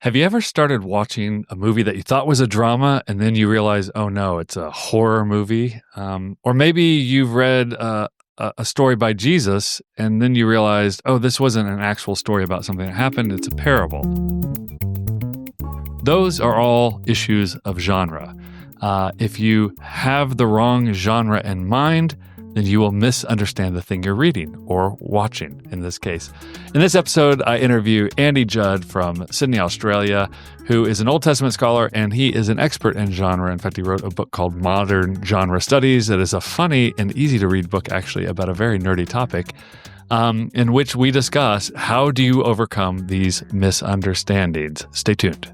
Have you ever started watching a movie that you thought was a drama and then you realize, oh no, it's a horror movie? Or maybe you've read a story by Jesus and then you realized, oh, this wasn't an actual story about something that happened, it's a parable. Those are all issues of genre. If you have the wrong genre in mind, then you will misunderstand the thing you're reading or watching in this case. In this episode, I interview Andy Judd from Sydney, Australia, who is an Old Testament scholar, and he is an expert in genre. In fact, he wrote a book called Modern Genre Studies that is a funny and easy-to-read book, actually, about a very nerdy topic, in which we discuss how do you overcome these misunderstandings. Stay tuned.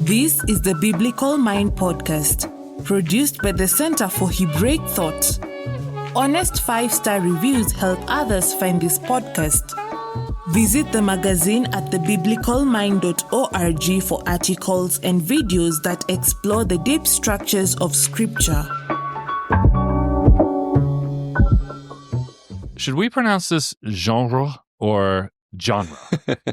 This is the Biblical Mind Podcast, produced by the Center for Hebraic Thought. Honest 5-star reviews help others find this podcast. Visit the magazine at thebiblicalmind.org for articles and videos that explore the deep structures of Scripture. Should we pronounce this genre or genre?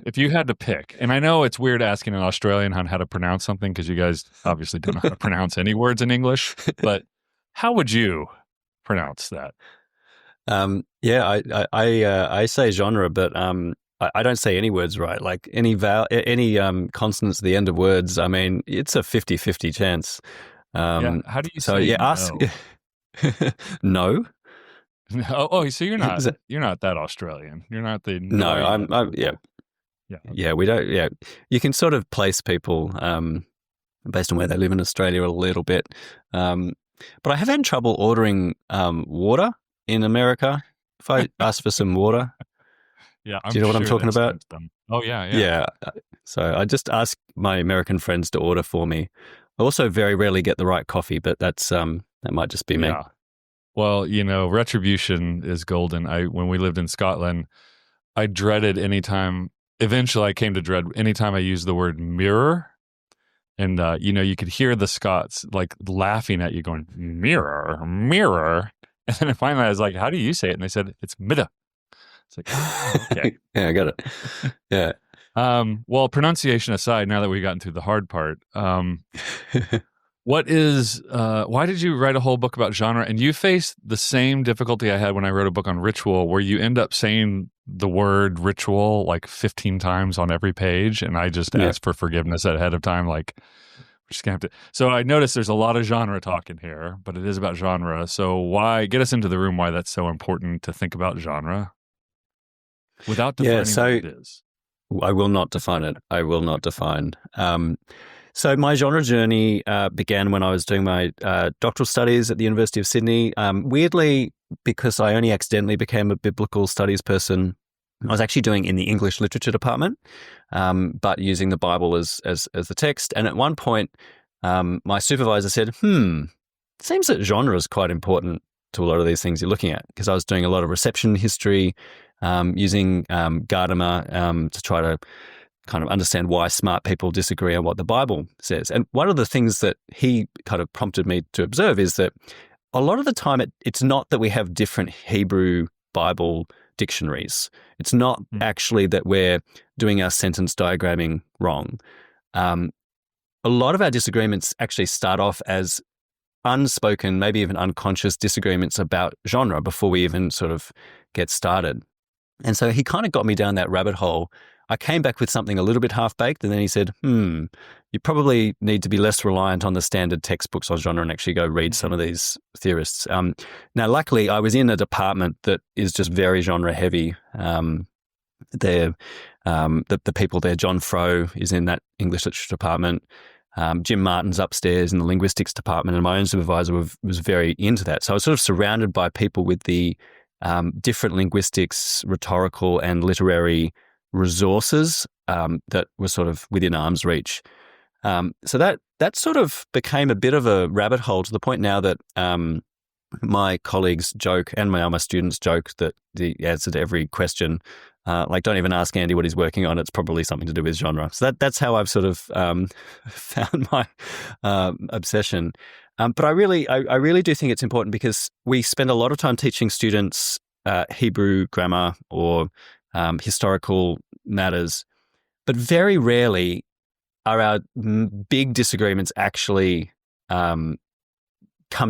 If you had to pick, and I know it's weird asking an Australian on how to pronounce something because you guys obviously don't know how to pronounce any words in English, but how would you pronounce that? I say genre, but I don't say any words right. Like any consonants at the end of words, I mean, it's a 50-50 chance. How do you say ask no? So you're not that Australian. You're not the no. We don't. Yeah, you can sort of place people based on where they live in Australia a little bit. But I have had trouble ordering water in America. If I ask for some water, do you know what I'm talking about? Oh yeah. So I just ask my American friends to order for me. I also very rarely get the right coffee, but that might just be me. Yeah. Well, retribution is golden. When we lived in Scotland, I dreaded eventually I came to dread anytime I used the word mirror. And, you could hear the Scots like laughing at you going, mirror, mirror. And then finally I was like, how do you say it? And they said, it's midda. It's like, oh, okay. Yeah, I got it. Yeah. Well, pronunciation aside, now that we've gotten through the hard part, why did you write a whole book about genre? And you faced the same difficulty I had when I wrote a book on ritual, where you end up saying the word ritual like 15 times on every page. And I just asked for forgiveness ahead of time. Like, we're just going to have to. So I noticed there's a lot of genre talk in here, but it is about genre. So get us into the room why that's so important to think about genre without defining what it is. I will not define it. So my genre journey began when I was doing my doctoral studies at the University of Sydney. Weirdly, because I only accidentally became a biblical studies person, I was actually doing in the English literature department, but using the Bible as the text. And at one point, my supervisor said, it seems that genre is quite important to a lot of these things you're looking at, because I was doing a lot of reception history, using Gadamer to try to kind of understand why smart people disagree on what the Bible says. And one of the things that he kind of prompted me to observe is that a lot of the time it's not that we have different Hebrew Bible dictionaries. It's not actually that we're doing our sentence diagramming wrong. A lot of our disagreements actually start off as unspoken, maybe even unconscious disagreements about genre before we even sort of get started. And so he kind of got me down that rabbit hole. I came back with something a little bit half-baked, and then he said, you probably need to be less reliant on the standard textbooks on genre and actually go read some of these theorists. Now, luckily, I was in a department that is just very genre-heavy. The people there, John Froh is in that English literature department. Jim Martin's upstairs in the linguistics department, and my own supervisor was very into that. So I was sort of surrounded by people with the different linguistics, rhetorical, and literary resources that were sort of within arm's reach. So that sort of became a bit of a rabbit hole, to the point now that my colleagues joke and my students joke that the answer to every question, like, don't even ask Andy what he's working on, it's probably something to do with genre. So that's how I've sort of found my obsession. But I really do think it's important, because we spend a lot of time teaching students Hebrew grammar or historical matters. But very rarely are our big disagreements actually come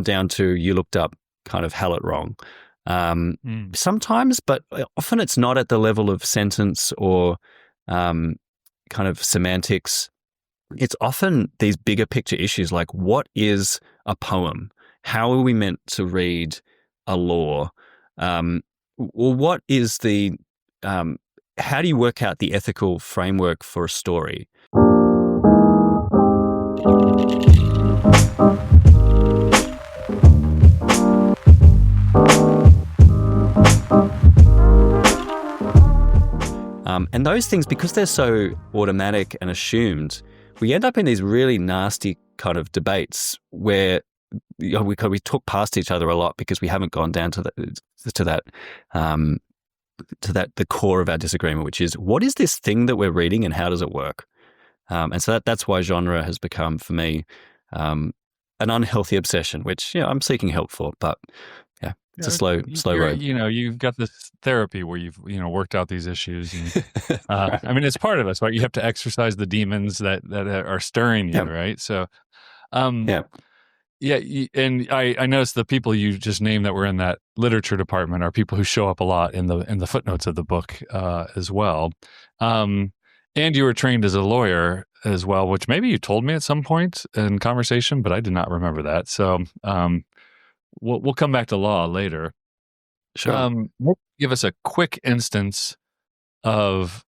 down to you looked up kind of hell it wrong. Sometimes, but often it's not at the level of sentence or kind of semantics. It's often these bigger picture issues like what is a poem? How are we meant to read a law? Or what is the how do you work out the ethical framework for a story? And those things, because they're so automatic and assumed, we end up in these really nasty kind of debates where we talk past each other a lot because we haven't gone down to the core of our disagreement, which is what is this thing that we're reading and how does it work? And so that's why genre has become for me an unhealthy obsession, which I'm seeking help for, but it's a slow road. You've got this therapy where you've worked out these issues. And, I mean, it's part of us, right? You have to exercise the demons that are stirring you, right? So, and I noticed the people you just named that were in that literature department are people who show up a lot in the footnotes of the book as well. And you were trained as a lawyer as well, which maybe you told me at some point in conversation, but I did not remember that. So, we'll come back to law later. Sure. Give us a quick instance of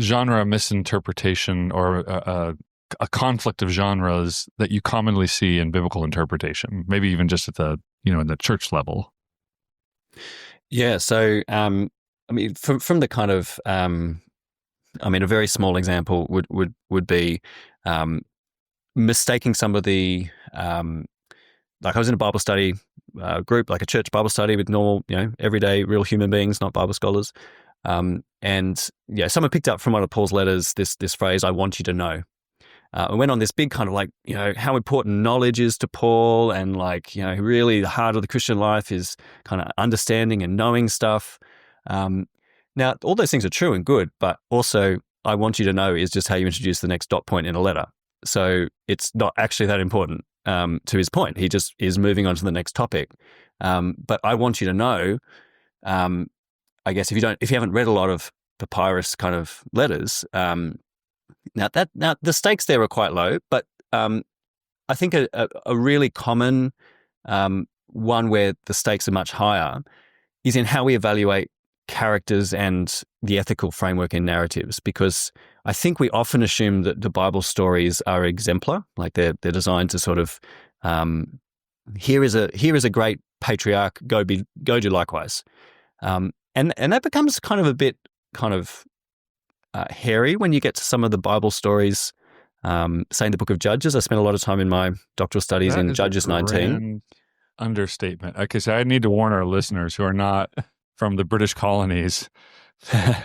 genre misinterpretation or a conflict of genres that you commonly see in biblical interpretation, maybe even just at the in the church level. Yeah. So, I mean, from the kind of, a very small example would be mistaking some of the like I was in a Bible study group, like a church Bible study with normal, everyday real human beings, not Bible scholars. And someone picked up from one of Paul's letters this phrase, "I want you to know." And went on this big kind of like, how important knowledge is to Paul, and like, really the heart of the Christian life is kind of understanding and knowing stuff. Now, all those things are true and good, but also I want you to know is just how you introduce the next dot point in a letter. So it's not actually that important. To his point, he just is moving on to the next topic. But I want you to know, I guess if you haven't read a lot of papyrus kind of letters, now the stakes there are quite low. But I think a really common one where the stakes are much higher is in how we evaluate characters and the ethical framework in narratives, because I think we often assume that the Bible stories are exemplar, like they're designed to sort of here is a great patriarch, go do likewise, and that becomes kind of a bit kind of hairy when you get to some of the Bible stories. Say in the book of Judges, I spent a lot of time in my doctoral studies in Judges 19. Understatement. Okay, so I need to warn our listeners who are not from the British colonies that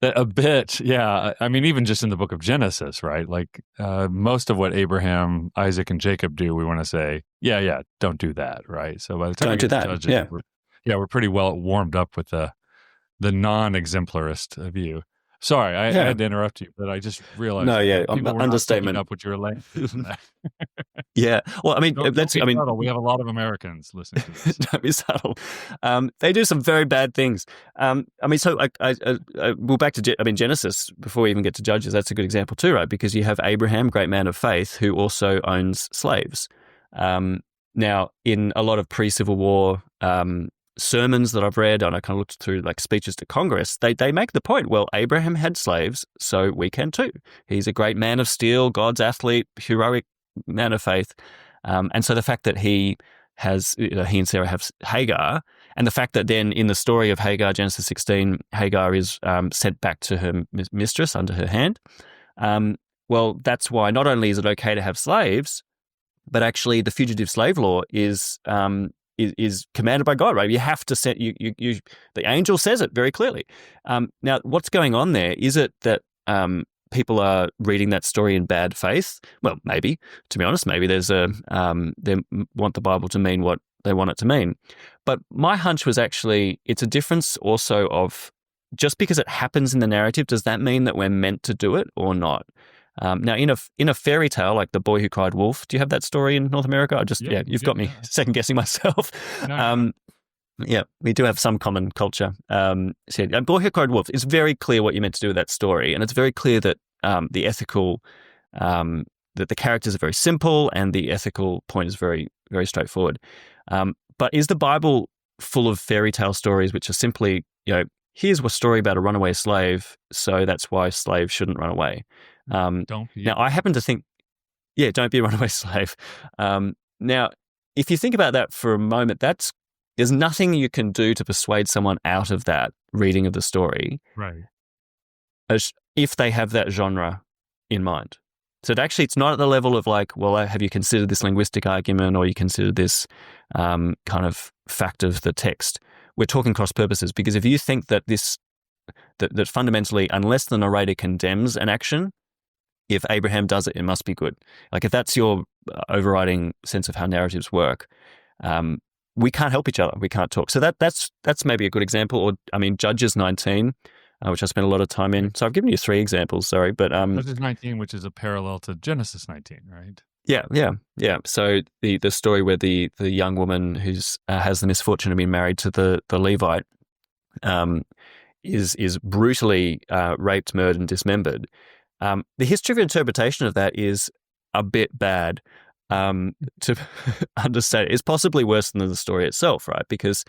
a bit, I mean, even just in the book of Genesis, right? Like most of what Abraham, Isaac, and Jacob do, we want to say, don't do that, right? So by the time we get to Judges, we're pretty well warmed up with the non-exemplarist view. Sorry, I had to interrupt you, but I just realized. No, understatement. Up what you were laying. Yeah, well, I mean, subtle. We have a lot of Americans listening to this. Don't be subtle. They do some very bad things. So we'll back to Genesis before we even get to Judges. That's a good example too, right? Because you have Abraham, great man of faith, who also owns slaves. Now, in a lot of pre-Civil War sermons that I've read, and I kind of looked through like speeches to Congress, they make the point, well, Abraham had slaves, so we can too. He's a great man of steel, God's athlete, heroic man of faith. And so the fact that he and Sarah have Hagar, and the fact that then in the story of Hagar, Genesis 16, Hagar is sent back to her mistress under her hand. Well, that's why not only is it okay to have slaves, but actually the fugitive slave law is commanded by God, right? You have to set the angel says it very clearly. Now, what's going on there? Is it that people are reading that story in bad faith? Well, maybe. To be honest, maybe they want the Bible to mean what they want it to mean. But my hunch was actually it's a difference also of just because it happens in the narrative, does that mean that we're meant to do it or not? Now, in a fairy tale like The Boy Who Cried Wolf, do you have that story in North America? You've got me second guessing myself. No. Yeah, we do have some common culture. Boy Who Cried Wolf, it's very clear what you're meant to do with that story, and it's very clear that the ethical, that the characters are very simple, and the ethical point is very, very straightforward. But is the Bible full of fairy tale stories which are simply, here's a story about a runaway slave, so that's why slaves shouldn't run away? Now, I happen to think, don't be a runaway slave. Now, if you think about that for a moment, there's nothing you can do to persuade someone out of that reading of the story, right? If they have that genre in mind. So it's not at the level of like, well, have you considered this linguistic argument, or you considered this kind of fact of the text? We're talking cross purposes, because if you think that that fundamentally, unless the narrator condemns an action, if Abraham does it, it must be good. Like if that's your overriding sense of how narratives work, we can't help each other. We can't talk. So that's maybe a good example. Or Judges 19, which I spent a lot of time in. So I've given you 3 examples. Sorry, but Judges 19, which is a parallel to Genesis 19, right? Yeah. So the story where the young woman who's has the misfortune of being married to the Levite is brutally raped, murdered, and dismembered. The history of interpretation of that is a bit bad. To understand, it's possibly worse than the story itself, right? Because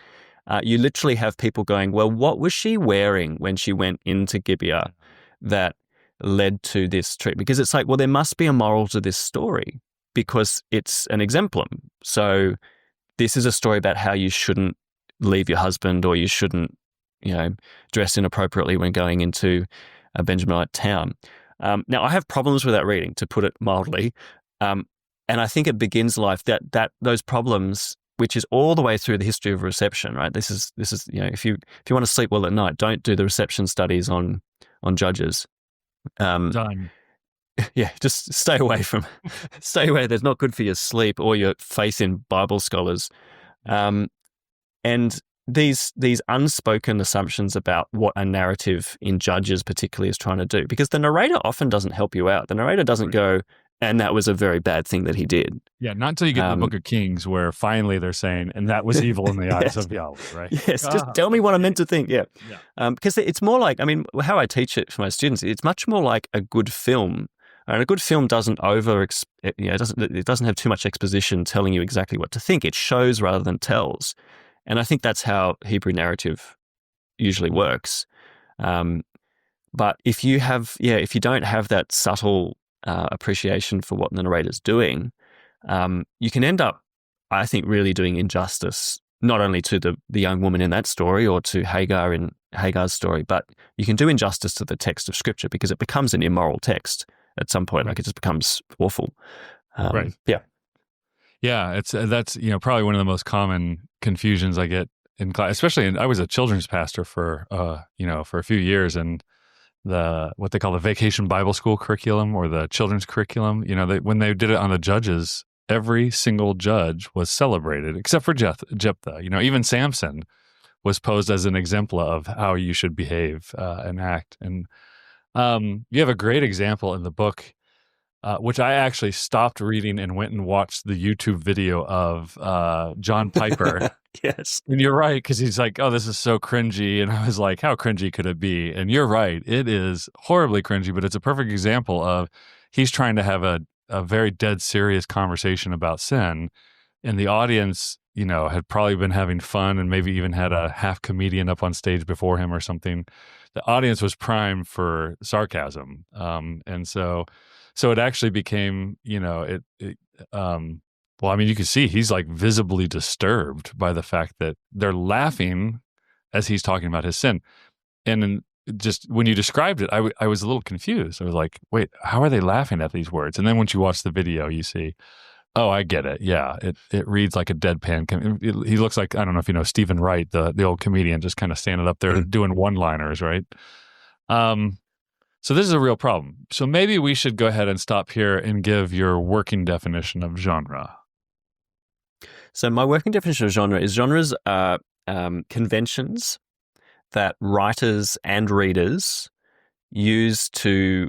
you literally have people going, well, what was she wearing when she went into Gibeah that led to this treatment? Because it's like, well, there must be a moral to this story because it's an exemplum. So this is a story about how you shouldn't leave your husband, or you shouldn't, dress inappropriately when going into a Benjaminite town. Now, I have problems with that reading, to put it mildly. And I think it begins life that those problems, which is all the way through the history of reception, right? This is if you want to sleep well at night, don't do the reception studies on Judges. Done. Yeah, just stay away. That's not good for your sleep or your faith in Bible scholars. And these unspoken assumptions about what a narrative in Judges particularly is trying to do, because the narrator often doesn't help you out. The narrator doesn't go, and that was a very bad thing that he did. Yeah, not until you get to the Book of Kings, where finally they're saying, and that was evil in the eyes of Yahweh, right? Yes, just tell me what I'm meant to think, yeah. Because it's more like, how I teach it for my students, it's much more like a good film. And a good film doesn't it doesn't have too much exposition telling you exactly what to think. It shows rather than tells. And I think that's how Hebrew narrative usually works. But if you don't have that subtle appreciation for what the narrator's doing, you can end up, I think, really doing injustice, not only to the young woman in that story or to Hagar in Hagar's story, but you can do injustice to the text of Scripture, because it becomes an immoral text at some point. Like it just becomes awful. Right. Yeah. Yeah. That's probably one of the most common confusions I get in class, especially I was a children's pastor for a few years, and what they call the vacation Bible school curriculum, or the children's curriculum, when they did it on the judges, every single judge was celebrated except for Jephthah. Even Samson was posed as an exemplar of how you should behave and act. And you have a great example in the book, which I actually stopped reading and went and watched the YouTube video of John Piper. Yes. And you're right, because he's like, oh, this is so cringy. And I was like, how cringy could it be? And you're right. It is horribly cringy, but it's a perfect example of he's trying to have a very dead serious conversation about sin. And the audience, had probably been having fun and maybe even had a half comedian up on stage before him or something. The audience was primed for sarcasm. And so it actually became, you can see he's like visibly disturbed by the fact that they're laughing as he's talking about his sin. And just when you described it, I was a little confused. I was like, wait, how are they laughing at these words? And then once you watch the video, you see, oh, I get it. Yeah, it reads like a deadpan. He looks like, I don't know if you know Stephen Wright, the old comedian, just kind of standing up there doing one-liners, right? So this is a real problem. So maybe we should go ahead and stop here and give your working definition of genre. So my working definition of genre is genres are conventions that writers and readers use to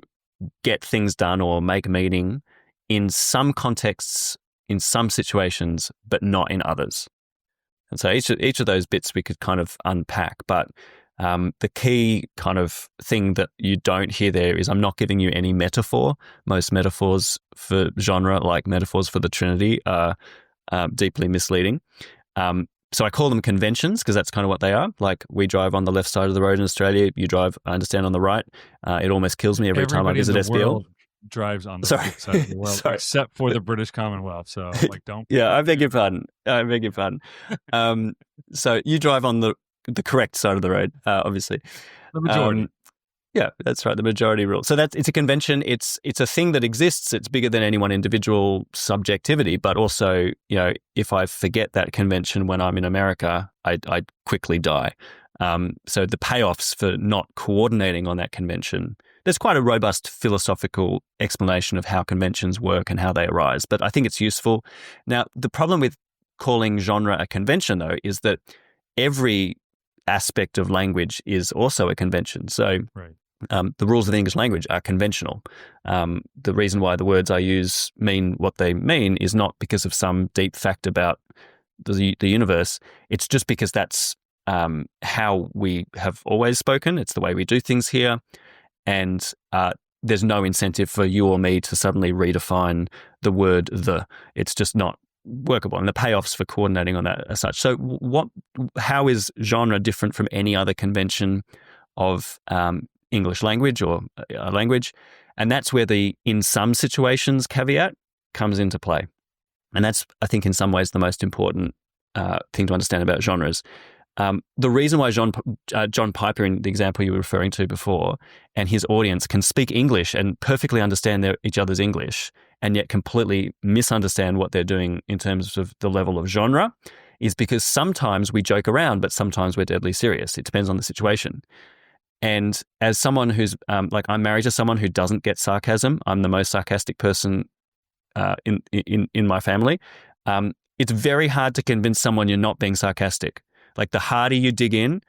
get things done or make meaning in some contexts, in some situations, but not in others. And so each of those bits we could kind of unpack. But the key kind of thing that you don't hear there is I'm not giving you any metaphor. Most metaphors for genre, like metaphors for the Trinity, are deeply misleading. So I call them conventions because that's kind of what they are. Like we drive on the left side of the road in Australia. You drive, I understand, on the right. It almost kills me every time I visit SBL. Drives on the right side of the world, except for the British Commonwealth. So, like, don't. Yeah, I beg your pardon. So you drive on the correct side of the road, obviously. The majority. Yeah, that's right. The majority rule. So it's a convention. It's a thing that exists. It's bigger than any one individual subjectivity. But also, if I forget that convention when I'm in America, I'd quickly die. So the payoffs for not coordinating on that convention, there's quite a robust philosophical explanation of how conventions work and how they arise. But I think it's useful. Now, the problem with calling genre a convention, though, is that every aspect of language is also a convention. So right. The rules of the English language are conventional. The reason why the words I use mean what they mean is not because of some deep fact about the universe. It's just because that's how we have always spoken. It's the way we do things here. And there's no incentive for you or me to suddenly redefine the word the. It's just not workable. And the payoffs for coordinating on that are such. So how is genre different from any other convention of English language or a language? And that's where the in some situations caveat comes into play. And that's, I think, in some ways the most important thing to understand about genres. The reason why John Piper, in the example you were referring to before, and his audience can speak English and perfectly understand each other's English and yet completely misunderstand what they're doing in terms of the level of genre is because sometimes we joke around, but sometimes we're deadly serious. It depends on the situation. And as someone who's I'm married to someone who doesn't get sarcasm. I'm the most sarcastic person in my family. It's very hard to convince someone you're not being sarcastic. Like the harder you dig in,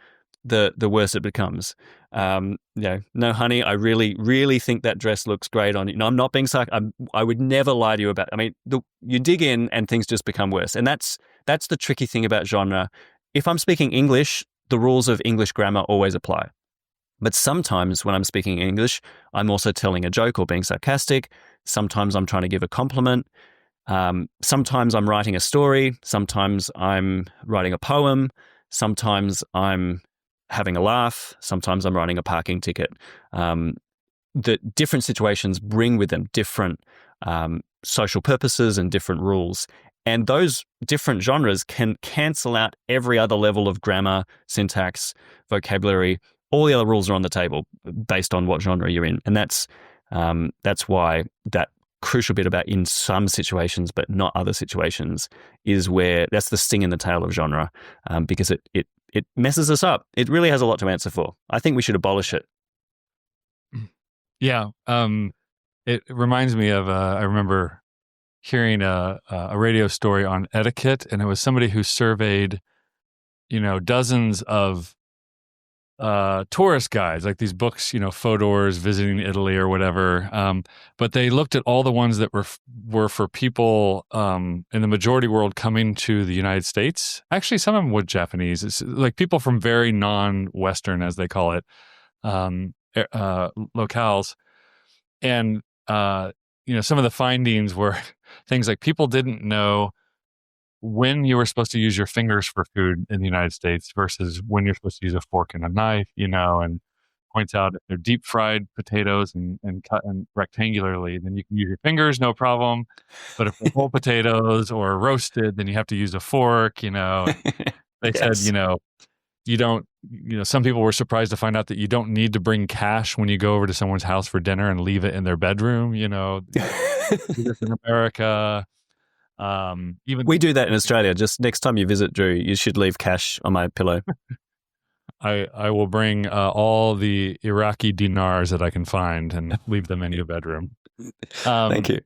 the worse it becomes. No, honey, I really, really think that dress looks great on you. No, I'm not being sarcastic. I would never lie to you about. You dig in and things just become worse. And that's the tricky thing about genre. If I'm speaking English, the rules of English grammar always apply. But sometimes when I'm speaking English, I'm also telling a joke or being sarcastic. Sometimes I'm trying to give a compliment. Sometimes I'm writing a story. Sometimes I'm writing a poem. Sometimes I'm having a laugh. Sometimes I'm writing a parking ticket. The different situations bring with them different social purposes and different rules. And those different genres can cancel out every other level of grammar, syntax, vocabulary. All the other rules are on the table based on what genre you're in. And that's why that crucial bit about in some situations but not other situations is where that's the sting in the tail of genre, because it messes us up. It really has a lot to answer for. I think we should abolish it. Yeah. It reminds me of I remember hearing a radio story on etiquette, and it was somebody who surveyed dozens of tourist guides, like these books, Fodor's Visiting Italy or whatever. But they looked at all the ones that were for people in the majority world coming to the United States. Actually, some of them were Japanese. It's like people from very non-Western, as they call it, locales. And, some of the findings were things like people didn't know when you were supposed to use your fingers for food in the United States versus when you're supposed to use a fork and a knife, and points out if they're deep fried potatoes and cut and rectangularly, then you can use your fingers, no problem. But if they're whole potatoes or roasted, then you have to use a fork, They Yes. said, you don't, some people were surprised to find out that you don't need to bring cash when you go over to someone's house for dinner and leave it in their bedroom, do this in America. Even we do that in Australia. Just next time you visit, Drew, you should leave cash on my pillow. I will bring all the Iraqi dinars that I can find and leave them in your bedroom. Thank you.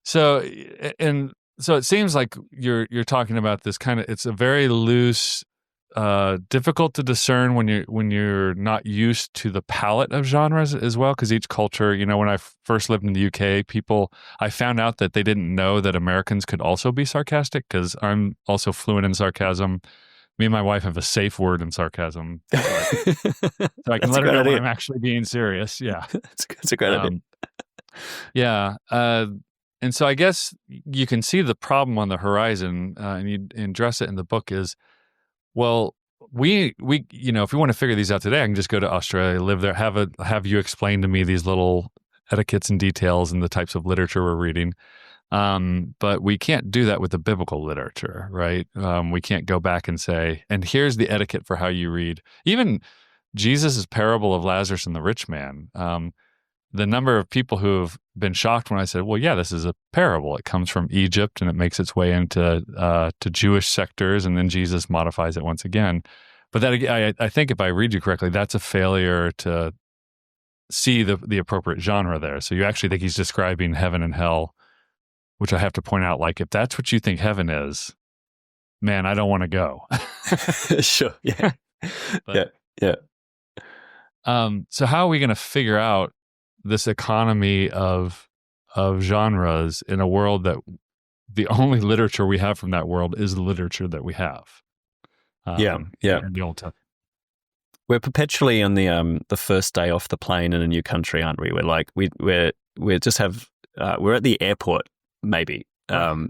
So it seems like you're talking about this kind of, it's a very loose difficult to discern when you're not used to the palette of genres as well, because each culture, when I first lived in the UK, I found out that they didn't know that Americans could also be sarcastic, because I'm also fluent in sarcasm. Me and my wife have a safe word in sarcasm, so I can let her know when I'm actually being serious. Yeah, that's a great idea. Yeah. And so I guess you can see the problem on the horizon, and you address it in the book is, well, we if we want to figure these out today, I can just go to Australia, live there, have you explain to me these little etiquettes and details and the types of literature we're reading. But we can't do that with the biblical literature, right? We can't go back and say, and here's the etiquette for how you read. Even Jesus' parable of Lazarus and the rich man, the number of people who have been shocked when I said, well, yeah, this is a parable. It comes from Egypt and it makes its way into to Jewish sectors, and then Jesus modifies it once again. But that, I think if I read you correctly, that's a failure to see the appropriate genre there. So you actually think he's describing heaven and hell, which I have to point out, like, if that's what you think heaven is, man, I don't want to go. Sure. Yeah. Yeah. So how are we going to figure out this economy of genres in a world that the only literature we have from that world is the literature that we have? In the Old Testament. We're perpetually on the first day off the plane in a new country, aren't we? We're like we're at the airport maybe, now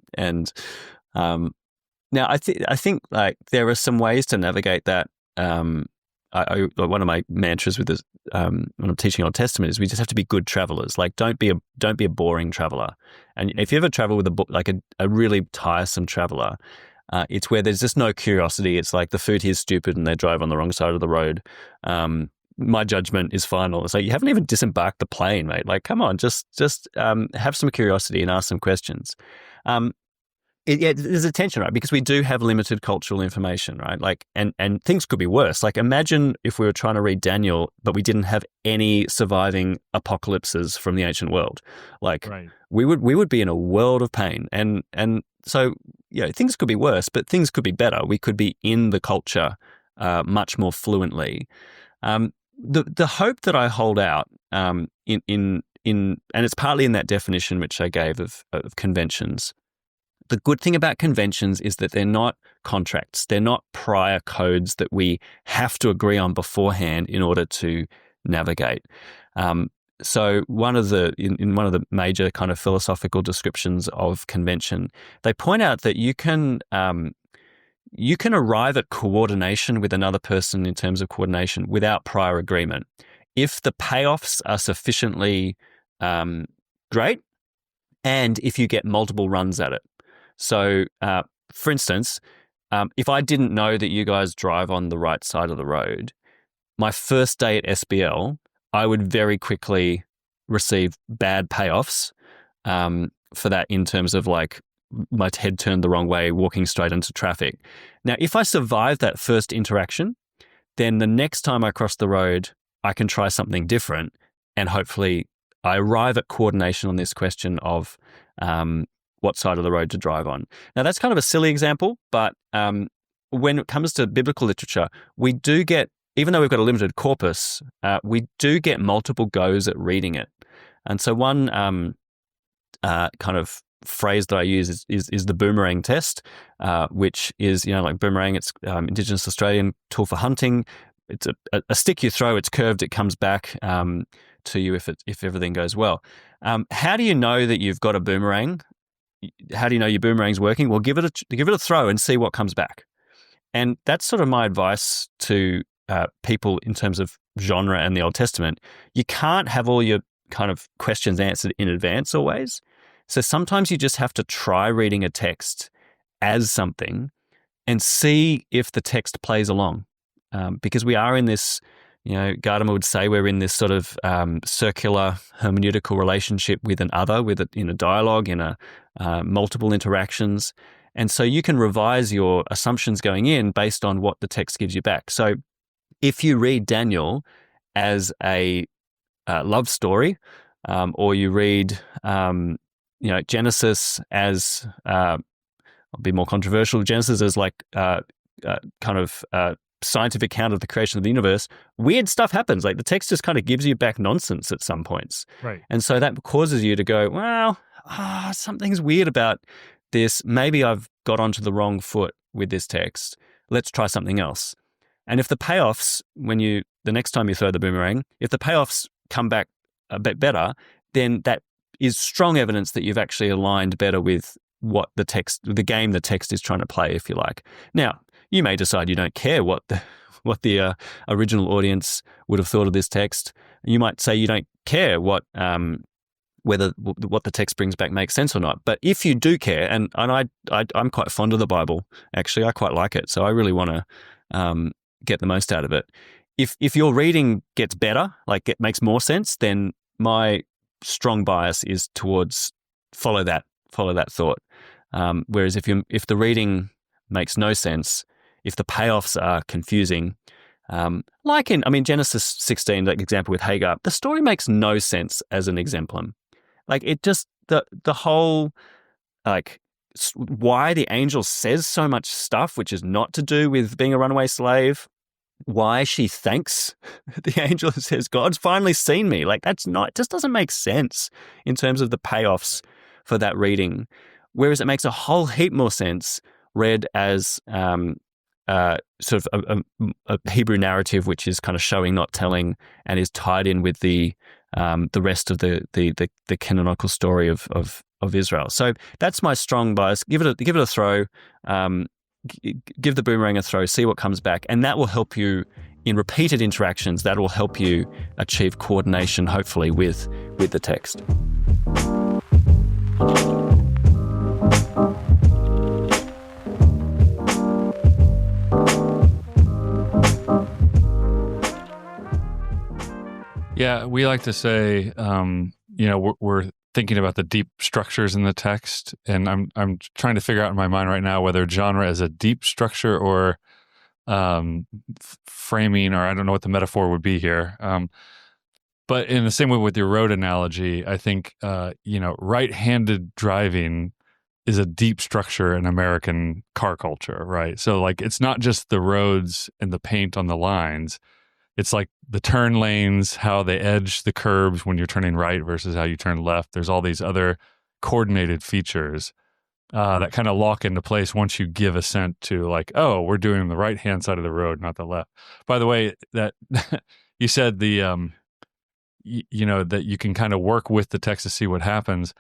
I think like there are some ways to navigate that. One of my mantras with this when I'm teaching Old Testament is we just have to be good travelers. Like don't be a boring traveler. And if you ever travel with a really tiresome traveler, it's where there's just no curiosity. It's like the food here's stupid and they drive on the wrong side of the road. My judgment is final. It's like you haven't even disembarked the plane, mate. Like, come on, just have some curiosity and ask some questions. There's a tension, right? Because we do have limited cultural information, right? Like, and things could be worse. Like, imagine if we were trying to read Daniel, but we didn't have any surviving apocalypses from the ancient world. Like, right. we would be in a world of pain. And so, things could be worse, but things could be better. We could be in the culture much more fluently. The hope that I hold out and it's partly in that definition which I gave of conventions. The good thing about conventions is that they're not contracts. They're not prior codes that we have to agree on beforehand in order to navigate. So in one of the major kind of philosophical descriptions of convention, they point out that you can arrive at coordination with another person in terms of coordination without prior agreement. If the payoffs are sufficiently great and if you get multiple runs at it. So, for instance, if I didn't know that you guys drive on the right side of the road, my first day at SBL, I would very quickly receive bad payoffs for that in terms of like my head turned the wrong way, walking straight into traffic. Now, if I survive that first interaction, then the next time I cross the road, I can try something different and hopefully I arrive at coordination on this question of what side of the road to drive on. Now, that's kind of a silly example, but when it comes to biblical literature, we do get, even though we've got a limited corpus, we do get multiple goes at reading it. And so one kind of phrase that I use is the Boomerang test, which is, like Boomerang, it's Indigenous Australian tool for hunting. It's a stick you throw, it's curved, it comes back to you if everything goes well. How do you know that you've got a boomerang? How do you know your boomerang's working? Well, give it a throw and see what comes back. And that's sort of my advice to people in terms of genre and the Old Testament. You can't have all your kind of questions answered in advance always. So sometimes you just have to try reading a text as something and see if the text plays along. Because we are in this, Gadamer would say we're in this sort of circular hermeneutical relationship with an other, in a dialogue, in a multiple interactions. And so you can revise your assumptions going in based on what the text gives you back. So if you read Daniel as a love story, or you read, Genesis as, I'll be more controversial, Genesis as like kind of scientific account of the creation of the universe, weird stuff happens. Like the text just kind of gives you back nonsense at some points. Right. And so that causes you to go, well, something's weird about this. Maybe I've got onto the wrong foot with this text. Let's try something else. And if the payoffs, the next time you throw the boomerang, if the payoffs come back a bit better, then that is strong evidence that you've actually aligned better with what the game the text is trying to play, if you like. Now, you may decide you don't care what the original audience would have thought of this text. You might say you don't care whether what the text brings back makes sense or not. But if you do care, and I'm quite fond of the Bible, actually, I quite like it, so I really want to get the most out of it. If your reading gets better, like it makes more sense, then my strong bias is towards follow that thought. Whereas if the reading makes no sense, if the payoffs are confusing, like in Genesis 16, like example with Hagar, the story makes no sense as an exemplum. Like it just the whole like why the angel says so much stuff which is not to do with being a runaway slave. Why she thanks the angel and says, God's finally seen me. Like it just doesn't make sense in terms of the payoffs for that reading. Whereas it makes a whole heap more sense read as sort of a Hebrew narrative, which is kind of showing, not telling, and is tied in with the rest of the canonical story of Israel. So that's my strong bias. Give it a throw. Give the boomerang a throw, see what comes back, and that will help you in repeated interactions. That will help you achieve coordination, hopefully, with the text. Yeah, we like to say, we're thinking about the deep structures in the text, and I'm trying to figure out in my mind right now whether genre is a deep structure or framing, or I don't know what the metaphor would be here. But in the same way with your road analogy, I think right-handed driving is a deep structure in American car culture, right? So like it's not just the roads and the paint on the lines. It's like the turn lanes, how they edge the curbs when you're turning right versus how you turn left. There's all these other coordinated features that kind of lock into place once you give assent to like, oh, we're doing the right-hand side of the road, not the left. By the way, that you said that you can kind of work with the text to see what happens.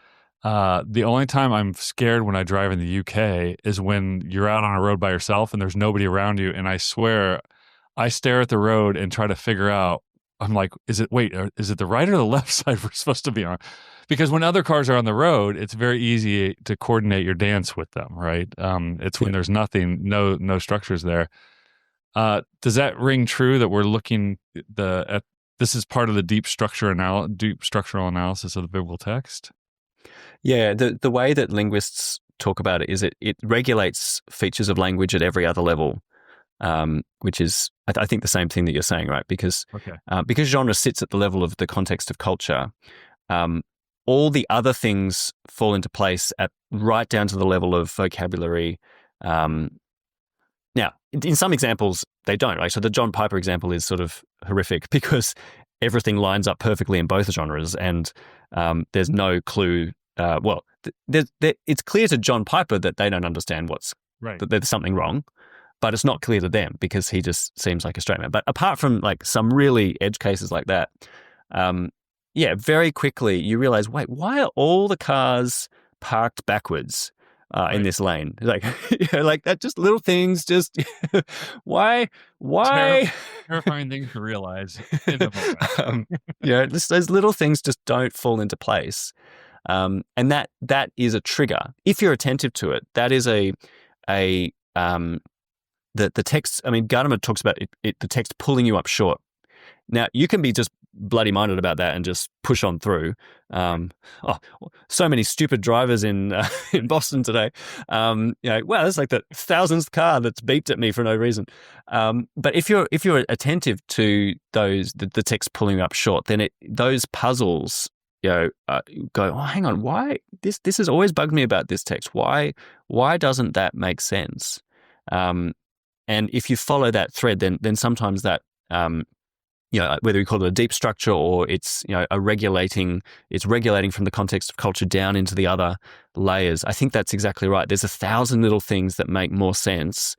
The only time I'm scared when I drive in the UK is when you're out on a road by yourself and there's nobody around you. And I swear, I stare at the road and try to figure out, I'm like, is it the right or the left side we're supposed to be on? Because when other cars are on the road, it's very easy to coordinate your dance with them, right? It's when there's nothing, no structures there. Does that ring true that we're looking at this is part of the deep structural analysis of the biblical text? Yeah, the way that linguists talk about it is it regulates features of language at every other level. Which is, I think, the same thing that you're saying, right? Because genre sits at the level of the context of culture, all the other things fall into place at right down to the level of vocabulary. Now, in some examples, they don't, right? So the John Piper example is sort of horrific because everything lines up perfectly in both genres, and there's no clue. It's clear to John Piper that they don't understand that there's something wrong. But it's not clear to them because he just seems like a straight man. But apart from like some really edge cases like that, very quickly you realize, wait, why are all the cars parked backwards in this lane? Like, like that, just little things, just why? Terrifying thing to realize in the moment. Those little things just don't fall into place. And that is a trigger. If you're attentive to it, that is the text, Gadamer talks about the text pulling you up short. Now, you can be just bloody minded about that and just push on through. So many stupid drivers in Boston today. It's like the thousandth car that's beeped at me for no reason. But if you're attentive to the text pulling you up short, then those puzzles go, oh, hang on, why this has always bugged me about this text. Why doesn't that make sense? And if you follow that thread, then sometimes that, whether you call it a deep structure or it's, it's regulating from the context of culture down into the other layers. I think that's exactly right. There's 1,000 little things that make more sense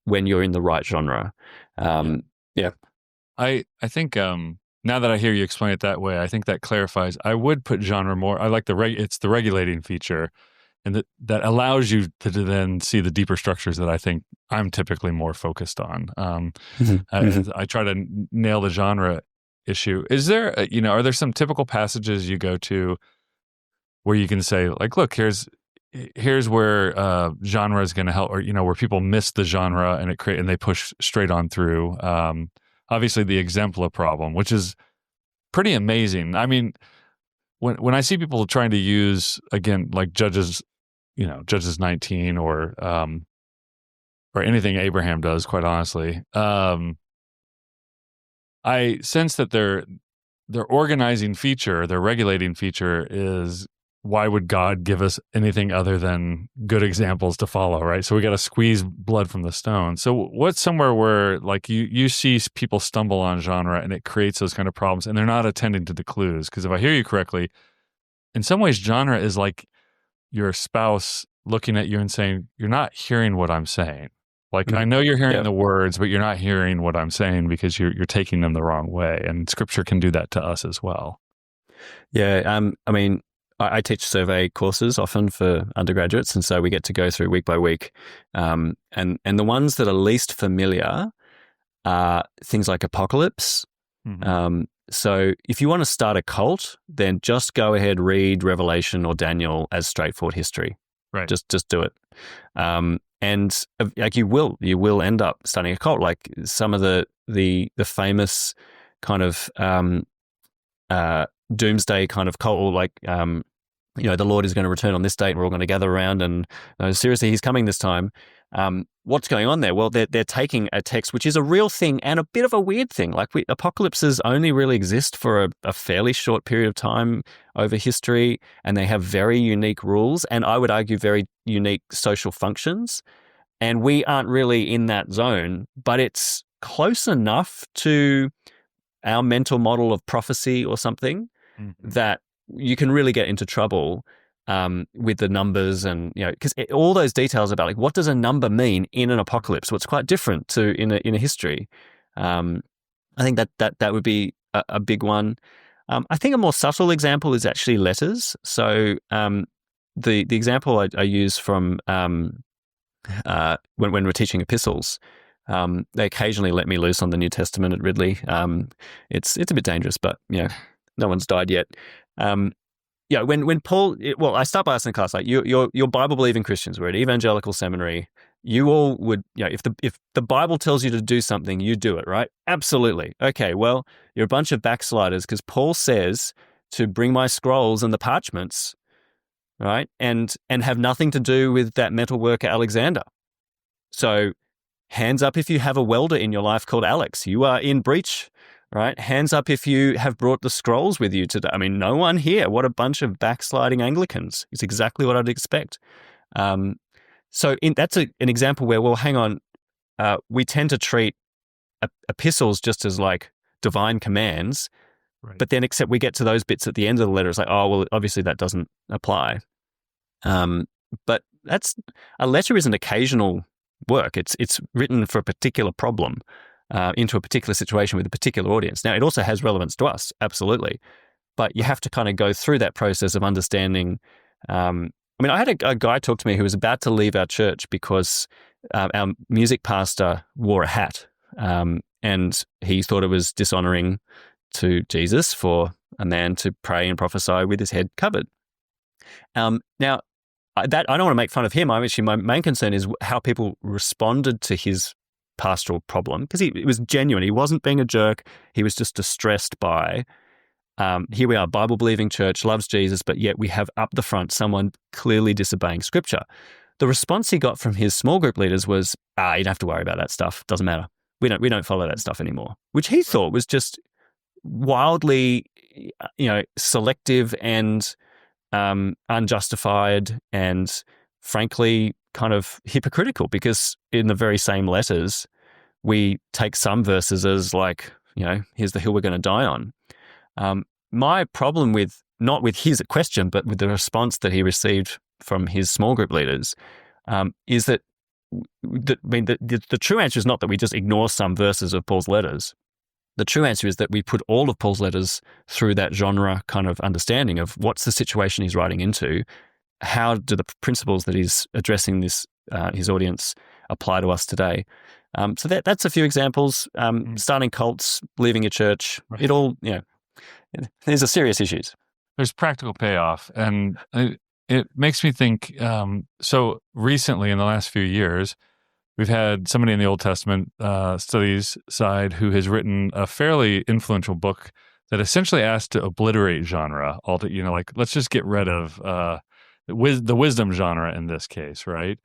when you're in the right genre. Yeah. I think now that I hear you explain it that way, I think that clarifies. I would put genre more. I like it's the regulating feature, and that allows you to then see the deeper structures that I think I'm typically more focused on. I try to nail the genre issue. Is there, are there some typical passages you go to where you can say, like, look, here's where genre is going to help, or where people miss the genre and they push straight on through. Obviously, the exemplar problem, which is pretty amazing. I mean, when I see people trying to use, again, like Judges 19 or anything Abraham does, quite honestly, I sense that their organizing feature, their regulating feature is, why would God give us anything other than good examples to follow, right? So we got to squeeze blood from the stone. So what's somewhere where, like, you see people stumble on genre and it creates those kind of problems, and they're not attending to the clues? Because if I hear you correctly, in some ways, genre is like your spouse looking at you and saying, "You're not hearing what I'm saying." Like, I know you're hearing the words, but you're not hearing what I'm saying because you're taking them the wrong way. And Scripture can do that to us as well. Yeah, I mean, I teach survey courses often for undergraduates, and so we get to go through week by week. And the ones that are least familiar are things like apocalypse. Mm-hmm. So if you want to start a cult, then just go ahead, read Revelation or Daniel as straightforward history. Right. Just do it. And like you will end up starting a cult. Like some of the famous kind of doomsday kind of cult, like the Lord is going to return on this date and we're all going to gather around and seriously, he's coming this time. What's going on there? Well, they're taking a text which is a real thing and a bit of a weird thing. Like apocalypses only really exist for a fairly short period of time over history, and they have very unique rules and I would argue very unique social functions. And we aren't really in that zone, but it's close enough to our mental model of prophecy or something that you can really get into trouble with the numbers and, because all those details about, like, what does a number mean in an apocalypse? Well, it's quite different to in a history. I think that would be a big one. I think a more subtle example is actually letters. So the example I use from when we're teaching epistles, they occasionally let me loose on the New Testament at Ridley. It's a bit dangerous, but no one's died yet. When Paul, I start by asking the class, like, you're Bible believing Christians. We're at evangelical seminary. You all would, if the Bible tells you to do something, you do it, right? Absolutely. Okay, well, you're a bunch of backsliders because Paul says to bring my scrolls and the parchments, right, and have nothing to do with that metal worker Alexander. So, hands up if you have a welder in your life called Alex. You are in breach. Right? Hands up if you have brought the scrolls with you today. I mean, no one here. What a bunch of backsliding Anglicans. It's exactly what I'd expect. So that's an example where, well, hang on, we tend to treat epistles just as like divine commands, right. But then except we get to those bits at the end of the letter, it's like, oh, well, obviously that doesn't apply. But a letter is an occasional work. It's written for a particular problem. Into a particular situation with a particular audience. Now, it also has relevance to us, absolutely. But you have to kind of go through that process of understanding. I had a guy talk to me who was about to leave our church because our music pastor wore a hat. And he thought it was dishonoring to Jesus for a man to pray and prophesy with his head covered. Now, I don't want to make fun of him. My main concern is how people responded to his pastoral problem, because it was genuine. He wasn't being a jerk. He was just distressed by, here we are, Bible-believing church, loves Jesus, but yet we have up the front someone clearly disobeying Scripture. The response he got from his small group leaders was, you don't have to worry about that stuff. Doesn't matter. We don't follow that stuff anymore, which he thought was just wildly, selective and unjustified and frankly kind of hypocritical because in the very same letters, we take some verses as like, here's the hill we're going to die on. My problem with, not with his question, but with the response that he received from his small group leaders is that, the true answer is not that we just ignore some verses of Paul's letters. The true answer is that we put all of Paul's letters through that genre kind of understanding of what's the situation he's writing into, how do the principles that he's addressing his audience apply to us today. So that's a few examples. Starting cults, leaving a church, right. It all, these are serious issues. There's practical payoff. And it makes me think, so recently in the last few years, we've had somebody in the Old Testament studies side who has written a fairly influential book that essentially asked to obliterate genre. Let's just get rid of the wisdom genre in this case, right?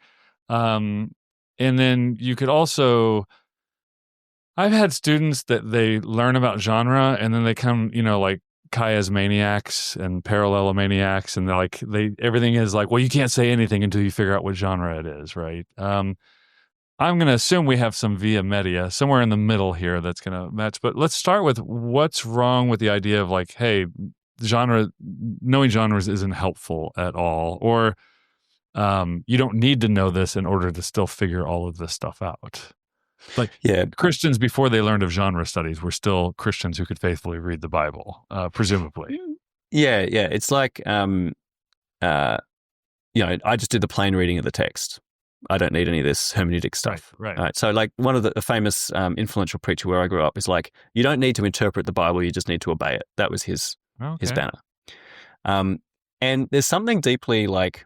And then you could also, I've had students that they learn about genre and then they come, like chiasmaniacs and parallelomaniacs, and everything is like, well, you can't say anything until you figure out what genre it is, right? I'm going to assume we have some via media somewhere in the middle here that's going to match. But let's start with what's wrong with the idea of like, hey, knowing genres isn't helpful at all, or you don't need to know this in order to still figure all of this stuff out. Like, Christians before they learned of genre studies were still Christians who could faithfully read the Bible, presumably. Yeah. It's like, I just did the plain reading of the text. I don't need any of this hermeneutic stuff. Right. So like one of the famous influential preacher where I grew up is like, you don't need to interpret the Bible, you just need to obey it. That was his banner. And there's something deeply like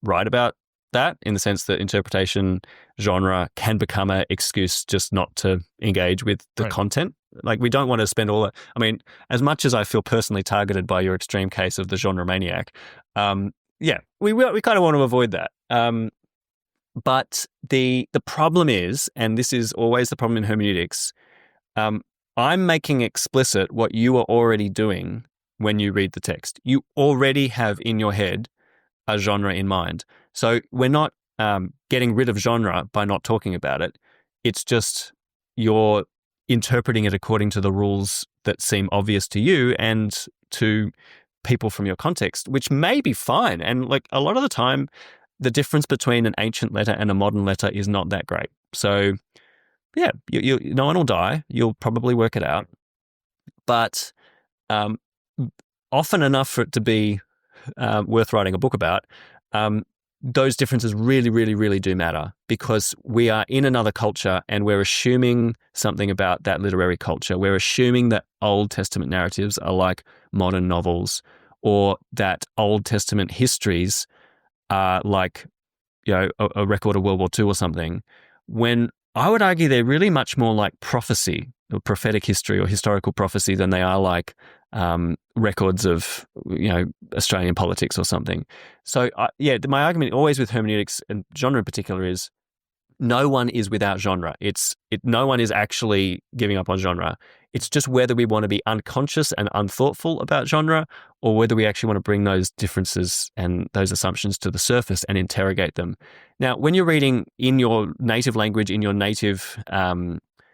right about that, in the sense that interpretation genre can become an excuse just not to engage with the content. Like, we don't want to spend all that. I mean, as much as I feel personally targeted by your extreme case of the genre maniac, we kind of want to avoid that. But the problem is, and this is always the problem in hermeneutics, I'm making explicit what you are already doing when you read the text. You already have in your head a genre in mind. So we're not getting rid of genre by not talking about it. It's just you're interpreting it according to the rules that seem obvious to you and to people from your context, which may be fine. And like a lot of the time, the difference between an ancient letter and a modern letter is not that great. So yeah, no one will die. You'll probably work it out. But often enough for it to be worth writing a book about, those differences really, really, really do matter, because we are in another culture and we're assuming something about that literary culture. We're assuming that Old Testament narratives are like modern novels, or that Old Testament histories are like, a record of World War II or something, when I would argue they're really much more like prophecy or prophetic history or historical prophecy than they are like records of, Australian politics or something. So my argument always with hermeneutics and genre in particular is no one is without genre. No one is actually giving up on genre. It's just whether we want to be unconscious and unthoughtful about genre, or whether we actually want to bring those differences and those assumptions to the surface and interrogate them. Now, when you're reading in your native language, in your native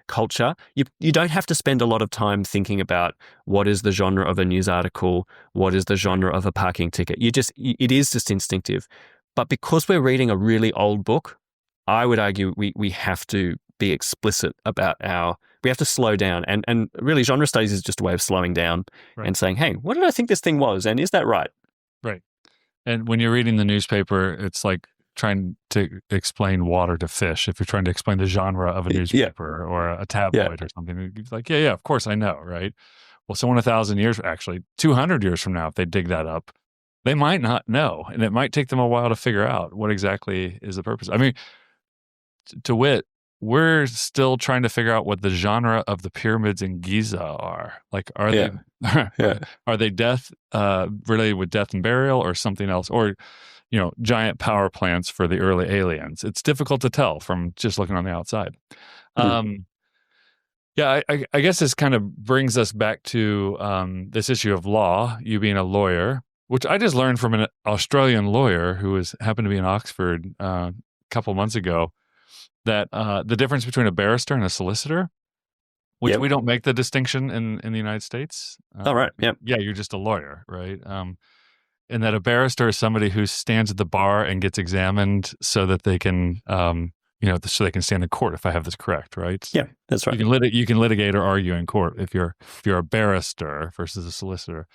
culture, you don't have to spend a lot of time thinking about what is the genre of a news article, what is the genre of a parking ticket. It is just instinctive. But because we're reading a really old book, I would argue we have to be explicit about we have to slow down. And really genre studies is just a way of slowing down and saying, hey, what did I think this thing was? And is that right? Right. And when you're reading the newspaper, it's like trying to explain water to fish. If you're trying to explain the genre of a newspaper or a tabloid or something, it's like, yeah, of course I know, right? Well, someone 1,000 years, actually 200 years from now, if they dig that up, they might not know. And it might take them a while to figure out what exactly is the purpose. I mean, to wit, we're still trying to figure out what the genre of the pyramids in Giza are. Like, are they death related with death and burial, or something else, or giant power plants for the early aliens? It's difficult to tell from just looking on the outside. I guess this kind of brings us back to this issue of law. You being a lawyer, which I just learned from an Australian lawyer who happened to be in Oxford couple months ago that the difference between a barrister and a solicitor, which we don't make the distinction in the United States. Oh, right. Yep. Yeah, you're just a lawyer, right? And that a barrister is somebody who stands at the bar and gets examined so that they can, so they can stand in court. If I have this correct, right? Yeah, that's right. You can litigate or argue in court if you're a barrister versus a solicitor,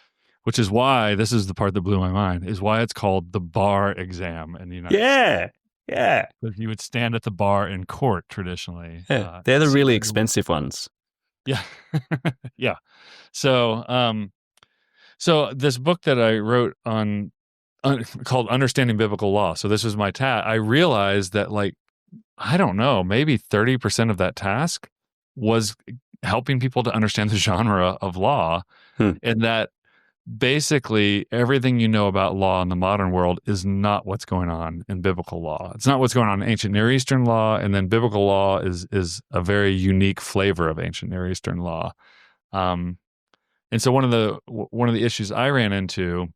which is why this is the part that blew my mind. Is why it's called the bar exam in the United States. Yeah. Because you would stand at the bar in court traditionally. Yeah. They're the really expensive ones. Yeah, yeah. So this book that I wrote on called Understanding Biblical Law. So this was my task. I realized that, like, I don't know, maybe 30% of that task was helping people to understand the genre of law, and that basically everything you know about law in the modern world is not what's going on in biblical law. It's not what's going on in ancient Near Eastern law, and then biblical law is a very unique flavor of ancient Near Eastern law. And so one of the issues I ran into,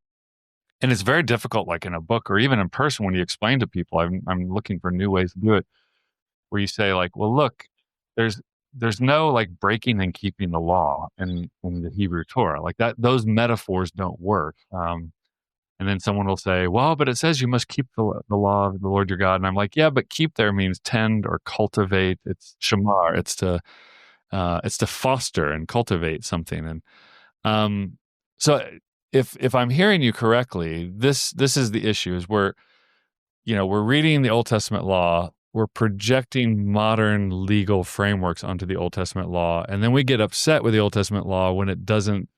and it's very difficult, like in a book or even in person when you explain to people, I'm looking for new ways to do it, where you say, like, well, look, there's no like breaking and keeping the law in the Hebrew Torah, like that. Those metaphors don't work. And then someone will say, well, but it says you must keep the law of the Lord your God. And I'm like, yeah, but keep there means tend or cultivate. It's shamar. It's to foster and cultivate something. And so if I'm hearing you correctly, this is the issue, is we're reading the Old Testament law, we're projecting modern legal frameworks onto the Old Testament law, and then we get upset with the Old Testament law when it doesn't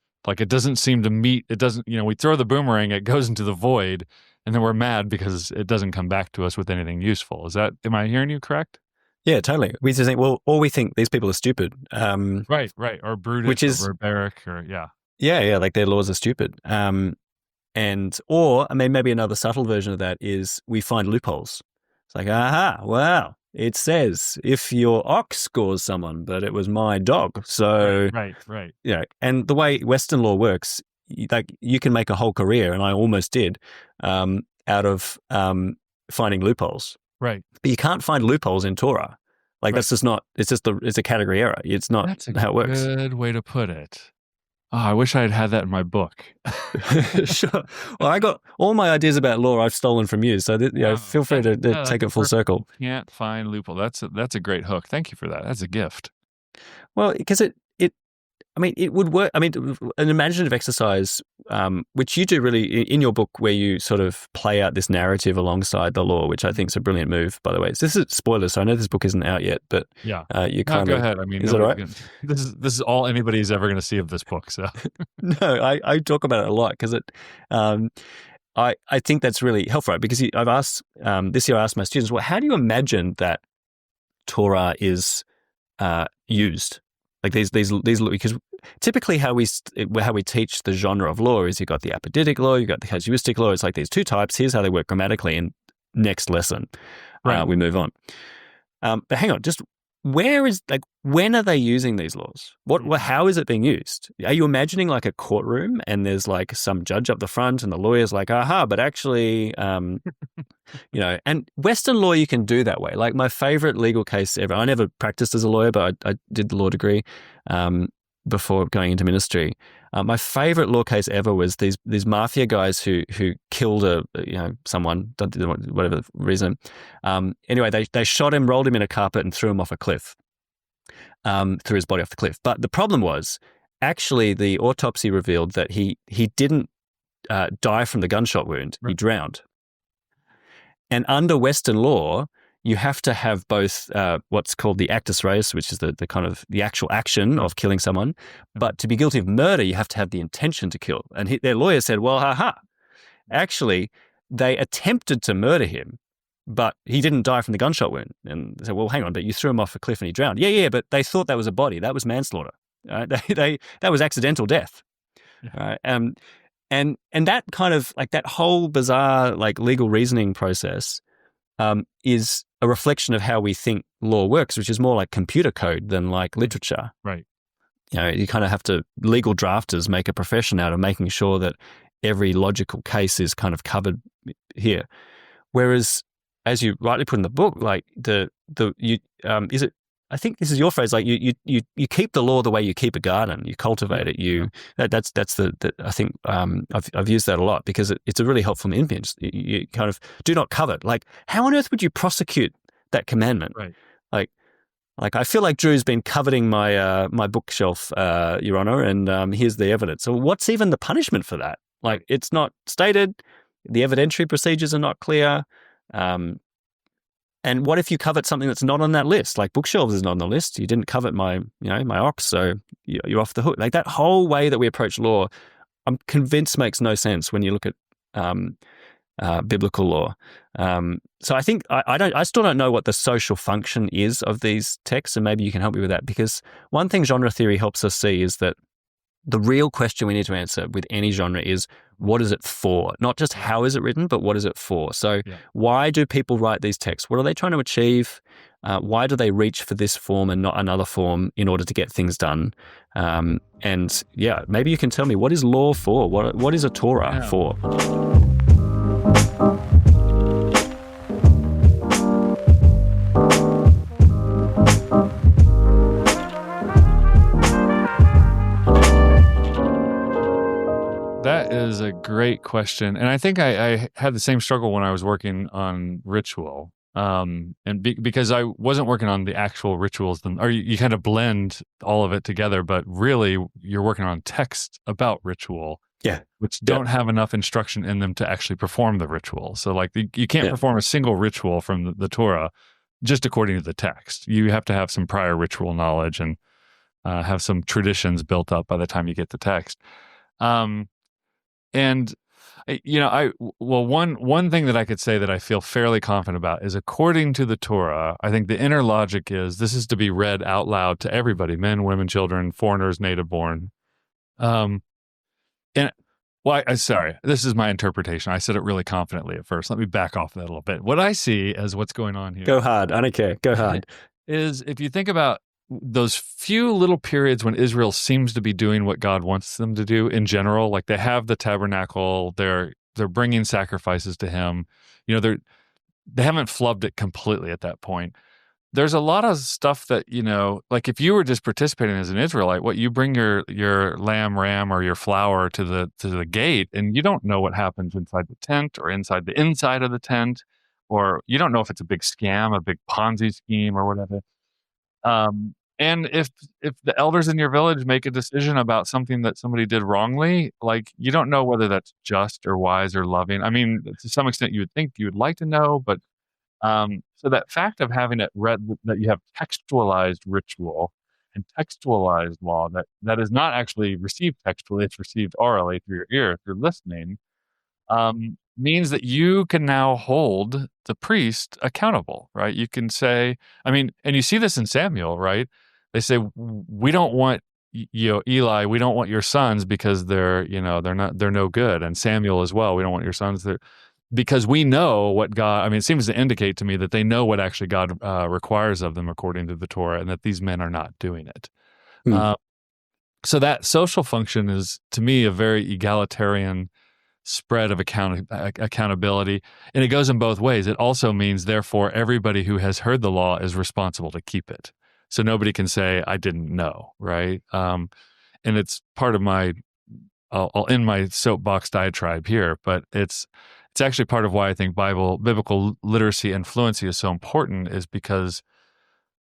seem to meet, we throw the boomerang, it goes into the void, and then we're mad because it doesn't come back to us with anything useful. Am I hearing you correct? Yeah, totally. We just think, or we think these people are stupid. Right. Or brutish, which is, or barbaric, or yeah. Yeah, like their laws are stupid. Or maybe another subtle version of that is we find loopholes. It's like, wow, it says if your ox scores someone, but it was my dog. So, right. Yeah, and the way Western law works, like you can make a whole career, and I almost did, out of finding loopholes. Right. But you can't find loopholes in Torah. Like that's just not. It's a category error. It's not how it works. That's a good way to put it. Oh, I wish I had that in my book. Sure. Well, I got all my ideas about law I've stolen from you, so feel free to take it full circle. Can't find loophole. That's a great hook. Thank you for that. That's a gift. Well, because it would work. I mean, an imaginative exercise, which you do really in your book, where you sort of play out this narrative alongside the law, which I think is a brilliant move, by the way. So this is spoilers, so I know this book isn't out yet, but yeah, you kind of go ahead. I mean, is that right? This is all anybody's ever going to see of this book. So no, I talk about it a lot because I think that's really helpful, right? Because I've asked this year, I asked my students, well, how do you imagine that Torah is used? Like these, because typically how we teach the genre of law is you've got the apodictic law, you've got the casuistic law. It's like these two types. Here's how they work grammatically. And next lesson, we move on. But hang on, just when are they using these laws? How is it being used? Are you imagining like a courtroom and there's like some judge up the front and the lawyer's like, but actually, and Western law you can do that way. Like my favorite legal case ever, I never practiced as a lawyer, but I did the law degree before going into ministry. My favorite law case ever was these mafia guys who killed someone, whatever the reason. Anyway, they shot him, rolled him in a carpet, and threw him off a cliff. Threw his body off the cliff. But the problem was, actually, the autopsy revealed that he didn't die from the gunshot wound. Right. He drowned. And under Western law, you have to have both what's called the actus reus, which is the kind of the actual action of killing someone. But to be guilty of murder, you have to have the intention to kill. And their lawyer said, well, actually, they attempted to murder him, but he didn't die from the gunshot wound. And they said, well, hang on, but you threw him off a cliff and he drowned. Yeah, but they thought that was a body. That was manslaughter. That was accidental death. Yeah. And that kind of like that whole bizarre like legal reasoning process is a reflection of how we think law works, which is more like computer code than like literature. Right. You kind of have to, legal drafters make a profession out of making sure that every logical case is kind of covered here. Whereas as you rightly put in the book, like is it? I think this is your phrase. Like you keep the law the way you keep a garden. You cultivate it. That's the I think I've used that a lot because it's a really helpful image. You kind of do not covet. Like how on earth would you prosecute that commandment? Right. Like I feel like Dru's been coveting my my bookshelf, Your Honor, and here's the evidence. So what's even the punishment for that? Like it's not stated. The evidentiary procedures are not clear. And what if you covet something that's not on that list? Like bookshelves is not on the list. You didn't covet my ox, so you're off the hook. Like that whole way that we approach law, I'm convinced makes no sense when you look at biblical law. So I think I still don't know what the social function is of these texts, and maybe you can help me with that. Because one thing genre theory helps us see is that the real question we need to answer with any genre is, what is it for? Not just how is it written, but what is it for? So why do people write these texts? What are they trying to achieve? Why do they reach for this form and not another form in order to get things done? And maybe you can tell me, what is law for? What is a Torah for? That is a great question. And I think I had the same struggle when I was working on ritual. Because I wasn't working on the actual rituals, or you kind of blend all of it together, but really you're working on texts about ritual, which don't have enough instruction in them to actually perform the ritual. So like you can't perform a single ritual from the Torah just according to the text. You have to have some prior ritual knowledge and have some traditions built up by the time you get the text. And one thing that I could say that I feel fairly confident about is, according to the Torah, I think the inner logic is this is to be read out loud to everybody: men, women, children, foreigners, native born. Sorry, this is my interpretation. I said it really confidently at first. Let me back off that a little bit. What I see as what's going on here. Go hard. I don't care. Go hard. Is if you think about those few little periods when Israel seems to be doing what God wants them to do in general, like they have the tabernacle, they're bringing sacrifices to Him. They haven't flubbed it completely at that point. There's a lot of stuff that, like if you were just participating as an Israelite, you bring your ram, or your flour to the gate, and you don't know what happens inside the tent or inside the inside of the tent, or you don't know if it's a big scam, a big Ponzi scheme, or whatever. And if the elders in your village make a decision about something that somebody did wrongly, like you don't know whether that's just or wise or loving. I mean, to some extent, you would think you would like to know, but so that fact of having it read, that you have textualized ritual and textualized law that is not actually received textually, it's received orally through your ear, through listening, means that you can now hold the priest accountable, right? You can say, and you see this in Samuel, right? They say, we don't want, Eli, we don't want your sons because they're no good. And Samuel as well, we don't want your sons because we know what God, it seems to indicate to me that they know what actually God requires of them according to the Torah, and that these men are not doing it. So that social function is, to me, a very egalitarian spread of accountability. And it goes in both ways. It also means, therefore, everybody who has heard the law is responsible to keep it. So nobody can say, I didn't know, right? And it's part of I'll end my soapbox diatribe here, but it's actually part of why I think biblical literacy and fluency is so important, is because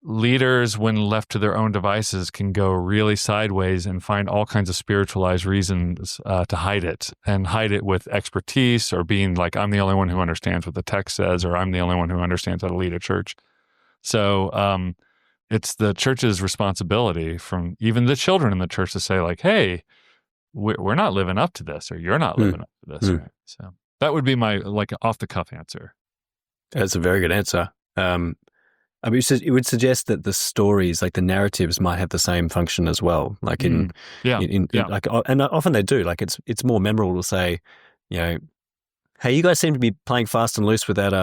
leaders, when left to their own devices, can go really sideways and find all kinds of spiritualized reasons to hide it, and hide it with expertise, or being like, I'm the only one who understands what the text says, or I'm the only one who understands how to lead a church. So it's the church's responsibility, from even the children in the church, to say like, hey, we're not living up to this, or you're not living up to this. Right? So that would be my off the cuff answer. That's a very good answer. It would suggest that the stories, like the narratives, might have the same function as well. Like and often they do. Like it's more memorable to say, hey, you guys seem to be playing fast and loose with that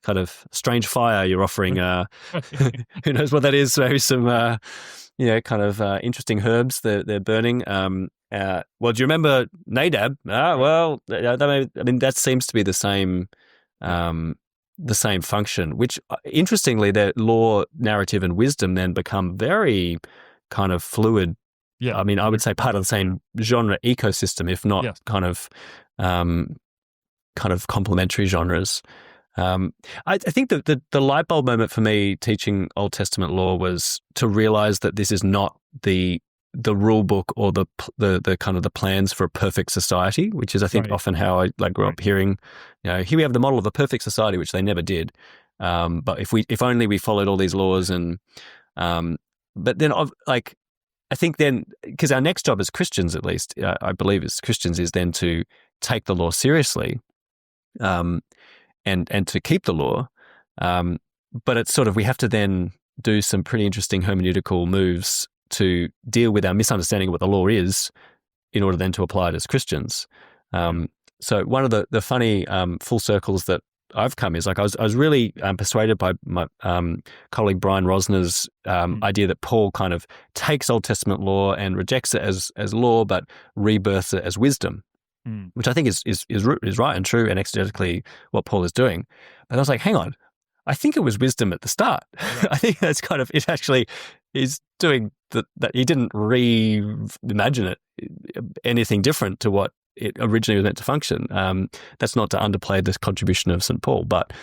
kind of strange fire you're offering. Who knows what that is? Maybe some kind of interesting herbs they're burning. Well, do you remember Nadab? That seems to be the same the same function, which interestingly, their law, narrative, and wisdom then become very kind of fluid. Yeah. I mean, I would say part of the same genre ecosystem, if not Yes. kind of complementary genres. I think the light bulb moment for me teaching Old Testament law was to realize that this is not the rule book or the kind of the plans for a perfect society, which is, I think, often how I grew up hearing, here we have the model of a perfect society, which they never did. But if only we followed all these laws but then I think then, because our next job as Christians, at least, I believe as Christians, is then to take the law seriously, and to keep the law. But it's sort of, we have to then do some pretty interesting hermeneutical moves to deal with our misunderstanding of what the law is in order then to apply it as Christians. So one of the funny full circles that I've come is, I was really persuaded by my colleague Brian Rosner's idea that Paul kind of takes Old Testament law and rejects it as law, but rebirths it as wisdom, which I think is right and true and exegetically what Paul is doing. But I was like, hang on, I think it was wisdom at the start. Right. I think that's kind of, it actually is doing that. He didn't reimagine it anything different to what it originally was meant to function. That's not to underplay this contribution of St. Paul, but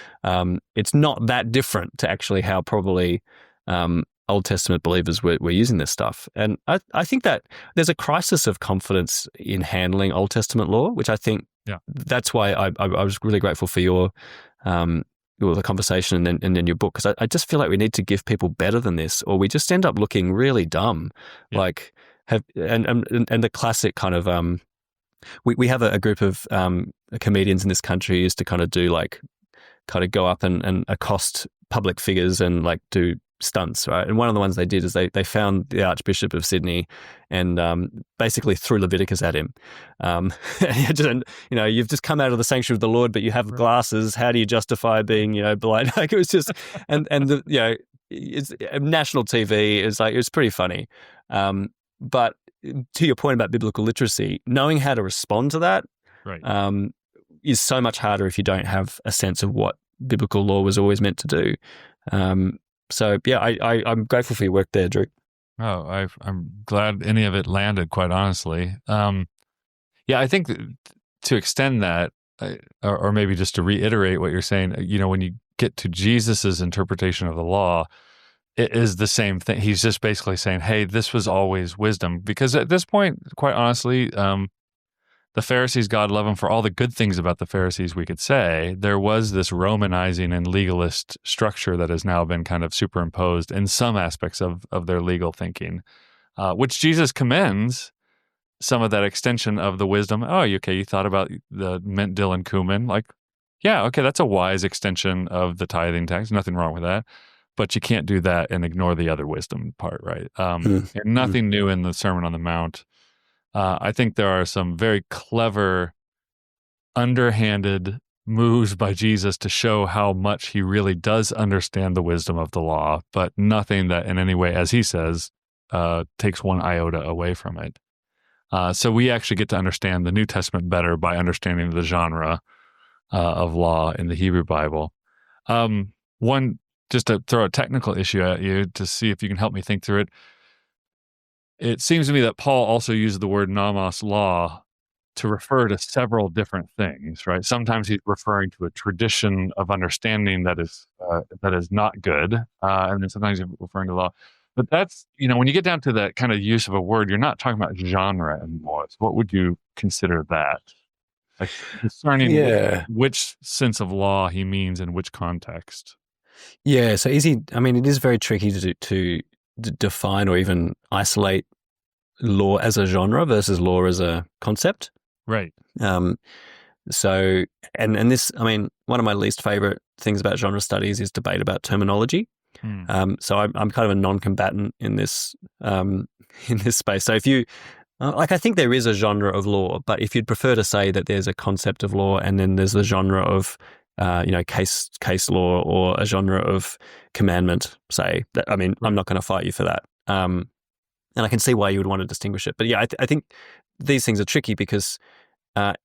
it's not that different to actually how probably Old Testament believers were using this stuff. And I think that there's a crisis of confidence in handling Old Testament law, which I think that's why I was really grateful for your the conversation and then your book, because I just feel like we need to give people better than this, or we just end up looking really dumb. And the classic kind of we have a group of comedians in this country who used to kind of go up and accost public figures and do stunts, right? And one of the ones they did is they found the Archbishop of Sydney and basically threw Leviticus at him. You've just come out of the sanctuary of the Lord, but you have glasses. How do you justify being, blind? It was just, it's national TV. It was pretty funny. But to your point about biblical literacy, knowing how to respond to that is so much harder if you don't have a sense of what biblical law was always meant to do. I'm grateful for your work there, Dru. Oh, I'm glad any of it landed, quite honestly. I think to extend that, or maybe just to reiterate what you're saying, when you get to Jesus's interpretation of the law, it is the same thing. He's just basically saying, hey, this was always wisdom. Because at this point, quite honestly, the Pharisees, God love them, for all the good things about the Pharisees we could say, there was this Romanizing and legalist structure that has now been kind of superimposed in some aspects of their legal thinking, which Jesus commends some of that extension of the wisdom. Oh, okay, you thought about the mint, dill, and cumin. That's a wise extension of the tithing tax. Nothing wrong with that. But you can't do that and ignore the other wisdom part, right? And nothing new in the Sermon on the Mount. I think there are some very clever, underhanded moves by Jesus to show how much he really does understand the wisdom of the law, but nothing that in any way, as he says, takes one iota away from it. So we actually get to understand the New Testament better by understanding the genre of law in the Hebrew Bible. Just to throw a technical issue at you to see if you can help me think through it. It seems to me that Paul also used the word nomos, law, to refer to several different things, right? Sometimes he's referring to a tradition of understanding that is not good, and then sometimes he's referring to law. But that's, when you get down to that kind of use of a word, you're not talking about genre anymore. So what would you consider that? Concerning which sense of law he means in which context. Yeah, so it is very tricky to define or even isolate law as a genre versus law as a concept. Right. So, and this, one of my least favorite things about genre studies is debate about terminology. So I'm kind of a non-combatant in this space. So if you, I think there is a genre of law, but if you'd prefer to say that there's a concept of law and then there's a genre of case law or a genre of commandment, say. I'm not going to fight you for that. And I can see why you would want to distinguish it. But I think these things are tricky because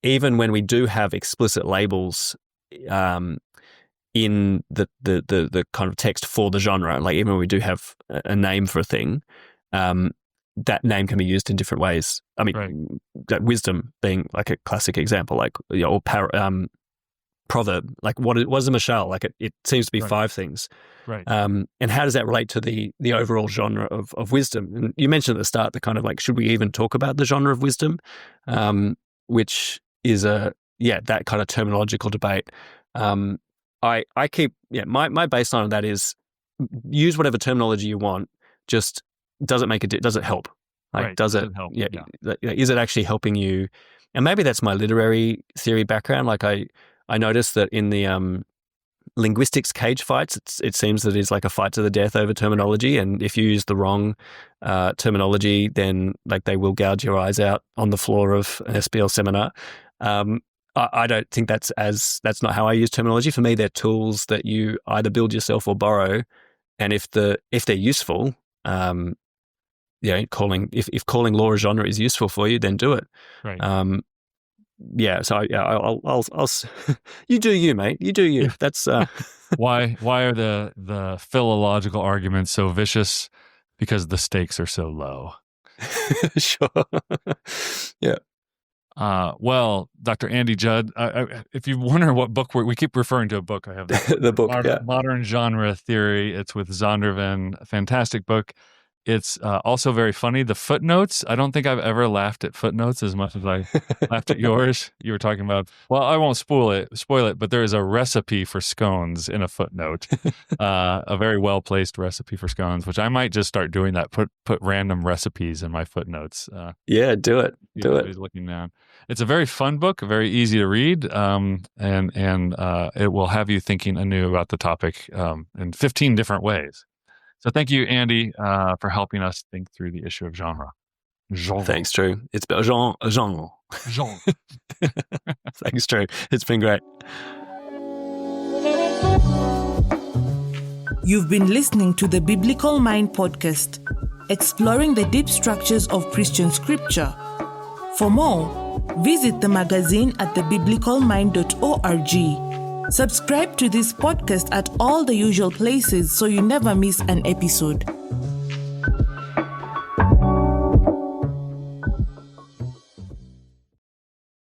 even when we do have explicit labels in the kind of text for the genre. Like even when we do have a name for a thing, that name can be used in different ways. I mean, that wisdom being like a classic example, like or proverb. Like what is a mashal? Like it seems to be 5 things. Right. And how does that relate to the overall genre of wisdom? And you mentioned at the start the kind of like, should we even talk about the genre of wisdom? Which is that kind of terminological debate. I keep my baseline on that is use whatever terminology you want. Just does it help? Like does it help? Yeah. Is it actually helping you? And maybe that's my literary theory background. Like I noticed that in the linguistics cage fights, it seems that it's like a fight to the death over terminology. And if you use the wrong terminology, then like they will gouge your eyes out on the floor of an SPL seminar. I don't think that's not how I use terminology. For me, they're tools that you either build yourself or borrow. And if they're useful, if calling law a genre is useful for you, then do it. Right. I'll you do you, mate. You do you. That's why are the philological arguments so vicious? Because the stakes are so low. Sure. Yeah. Well, Dr. Andy Judd, if you wonder what book we keep referring to a book, I have the book, Modern Genre Theory. It's with Zondervan, a fantastic book. It's also very funny. The footnotes, I don't think I've ever laughed at footnotes as much as I laughed at yours. You were talking about, well, I won't spoil it, but there is a recipe for scones in a footnote, a very well-placed recipe for scones, which I might just start doing that, put random recipes in my footnotes. Do it. Do it. Looking down. It's a very fun book, very easy to read, and it will have you thinking anew about the topic in 15 different ways. So thank you, Andy, for helping us think through the issue of genre. Thanks, Dru. It's been genre. Thanks, Dru. It's been great. You've been listening to the Biblical Mind podcast, exploring the deep structures of Christian scripture. For more, visit the magazine at thebiblicalmind.org. Subscribe to this podcast at all the usual places so you never miss an episode.